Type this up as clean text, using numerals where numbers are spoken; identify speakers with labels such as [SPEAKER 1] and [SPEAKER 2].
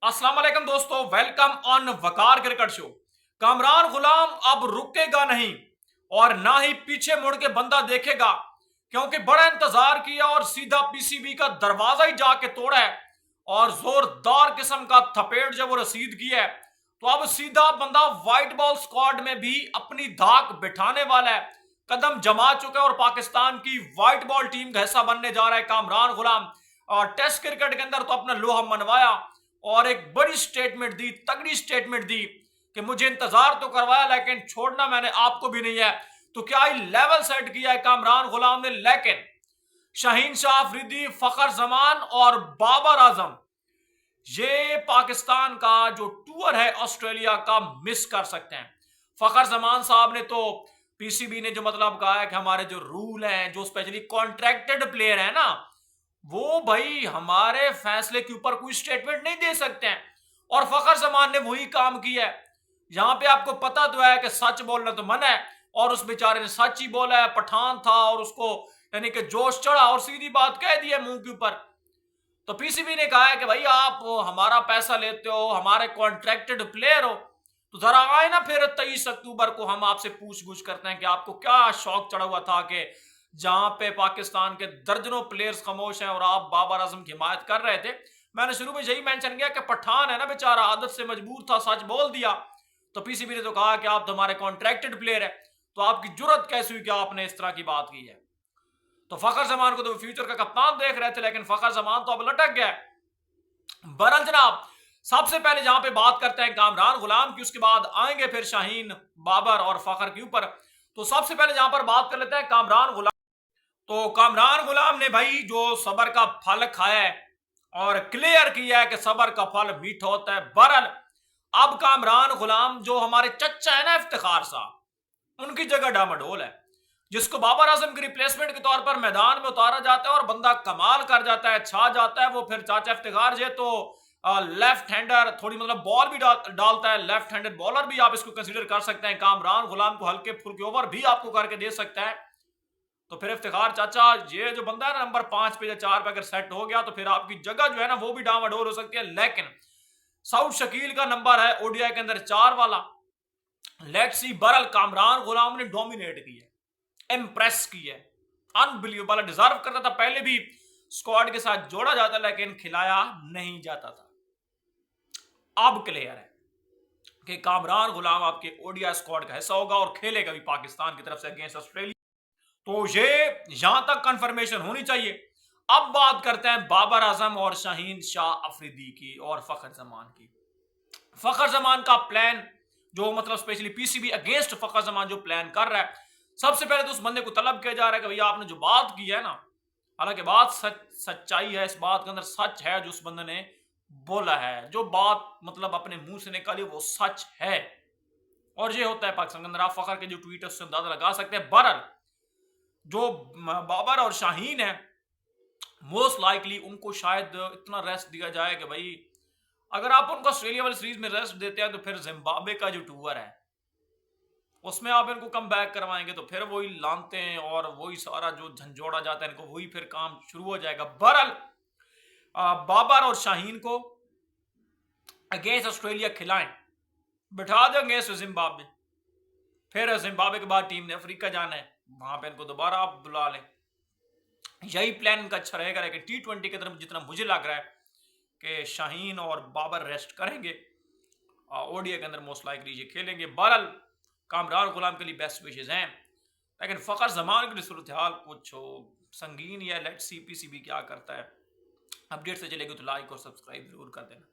[SPEAKER 1] अस्सलाम वालेकुम दोस्तों, welcome on Waqar cricket show. Kamran Ghulam अब रुकेगा नहीं और ना ही पीछे मुड़ के बंदा देखेगा, क्योंकि बड़ा इंतजार किया और सीधा पीसीबी का दरवाजा ही जाके तोड़ा है और जोरदार किस्म का थपेड़ जब वो रसीद की है, तो अब सीधा बंदा व्हाइट बॉल स्क्वाड में भी अपनी धाक बिठाने वाला है, कदम जमा चुका है और पाकिस्तान की व्हाइट बॉल टीम का हिस्सा बनने जा रहा है कामरान गुलाम। और टेस्ट क्रिकेट के अंदर तो अपना लोहा मनवाया और एक बड़ी स्टेटमेंट दी, तगड़ी स्टेटमेंट दी कि मुझे इंतजार तो करवाया लेकिन छोड़ना मैंने आपको भी नहीं है। तो क्या ही लेवल सेट किया है कामरान गुलाम ने। लेकिन शाहीन शाह अफरीदी, फखर जमान और बाबर आजम ये पाकिस्तान का जो टूर है ऑस्ट्रेलिया का मिस कर सकते हैं। फखर जमान साहब ने तो पीसीबी ने जो मतलब कहा है कि हमारे जो रूल हैं, जो स्पेशली कॉन्ट्रैक्टेड प्लेयर है ना, वो भाई हमारे फैसले के ऊपर कोई स्टेटमेंट नहीं दे सकते हैं। और फखर जमान ने वही काम किया है। यहां पे आपको पता तो है कि सच बोलना तो मना है और उस बेचारे ने सच ही बोला है। पठान था और उसको यानी कि जोश चढ़ा और सीधी बात कह दी है मुंह के ऊपर। तो पीसीबी ने कहा है कि भाई आप हमारा पैसा लेते हो, हमारे कॉन्ट्रैक्टेड प्लेयर हो, तो जरा आए ना फिर 23 अक्टूबर को हम आपसे पूछ गुछ करते हैं कि आपको क्या शौक चढ़ा हुआ था कि जहां पे पाकिस्तान के दर्जनों प्लेयर्स खामोश हैं और आप बाबर आजम की हिमायत कर रहे थे। मैंने शुरू में यही मेंशन किया कि पठान है ना बेचारा, आदत से मजबूर था, सच बोल दिया। तो पीसीबी ने तो कहा कि आप तो हमारे कॉन्ट्रैक्टेड प्लेयर है, तो आपकी जुर्रत कैसी हुई कि आपने इस तरह की बात की है। तो फखर जमान को तो फ्यूचर का कप्तान देख रहे थे, लेकिन फखर जमान तो अब लटक गया। बहरहाल जनाब, सबसे पहले जहां पे बात करते हैं कामरान गुलाम की, उसके बाद आएंगे फिर शाहीन, बाबर और फखर के ऊपर। तो सबसे पहले जहां पर बात कर लेते हैं कामरान गुलाम। तो कामरान गुलाम ने भाई जो सबर का फल खाया है और क्लियर किया है कि सबर का फल मीठा होता है। बहरहाल अब कामरान गुलाम जो हमारे चच्चा है ना इफ्तिखार साहब, उनकी जगह डामाडोल है, जिसको बाबर आजम की रिप्लेसमेंट के तौर पर मैदान में उतारा जाता है और बंदा कमाल कर जाता है, छा जाता है। वो फिर चाचा इफ्तिखार जे तो लेफ्ट हैंडर, थोड़ी मतलब बॉल भी डालता है, लेफ्ट हैंडेड बॉलर भी आप इसको कंसीडर कर सकते हैं। कामरान गुलाम को हल्के फुल्के ओवर भी आपको करके दे सकता है। तो फिर इफ्तिखार चाचा ये जो बंदा है ना नंबर 5 पे या 4 पे अगर सेट हो गया, तो फिर आपकी जगह जो है ना वो भी डामाडोल हो सकती है। लेकिन साउथ शकील का नंबर है ओडीआई के अंदर 4 वाला। Let's see. बहरहाल कामरान गुलाम ने डोमिनेट किया, इंप्रेस किया, अनबिलीवेबल, डिजर्व करता था। पहले भी स्क्वाड के साथ जोड़ा जाता लेकिन खिलाया नहीं जाता था। अब क्लियर है कि कामरान गुलाम आपके ओडीआई स्क्वाड का हिस्सा होगा और खेलेगा भी पाकिस्तान की तरफ से अगेंस्ट ऑस्ट्रेलिया। तो ये यहां तक कंफर्मेशन होनी चाहिए। अब बात करते हैं बाबर आजम और शाहीन शाह अफरीदी की और फखर जमान की। फखर जमान का प्लान जो मतलब स्पेशली पीसीबी अगेंस्ट फखर जमान जो प्लान कर रहा है, सबसे पहले तो उस बंदे को तलब किया जा रहा है कि भैया आपने जो बात की है ना, हालांकि बात सच्चाई है, इस बात के अंदर सच है जो उस बंदे ने बोला है, जो बात मतलब अपने मुंह से निकाली वो सच है। और ये होता है पाकिस्तान के अंदर। आप फखर के जो ट्वीट है उससे अंदाजा लगा सकते हैं। बहरहाल जो बाबर और शाहीन है, मोस्ट लाइकली उनको शायद इतना रेस्ट दिया जाए कि भाई अगर आप उनको ऑस्ट्रेलिया वाली सीरीज में रेस्ट देते हैं तो फिर जिम्बाब्वे का जो टूर है उसमें आप इनको कम बैक करवाएंगे तो फिर वही लानते हैं और वही सारा जो झंझोड़ा जाता है इनको, वही फिर काम शुरू हो जाएगा। बहरहाल बाबर और शाहीन को अगेंस्ट ऑस्ट्रेलिया खिलाएं, बिठा दें अगेंस्ट जिम्बाब्वे, फिर जिम्बाब्वे के बाद टीम ने अफ्रीका जाना है, वहां पे इनको दोबारा आप बुला लें। यही प्लान इनका अच्छा रहेगा। लेकिन टी20 की तरफ जितना मुझे लग रहा है कि शाहीन और बाबर रेस्ट करेंगे, ओडीआई के अंदर मोस्ट लाइकली ये खेलेंगे। बहरहाल कामरान गुलाम के लिए बेस्ट विशेज हैं, लेकिन फखर जमान की सूरत हाल कुछ संगीन या लेट्स सी पीसीबी क्या करता है। अपडेट से चलेगी तो लाइक और सब्सक्राइब जरूर कर देना।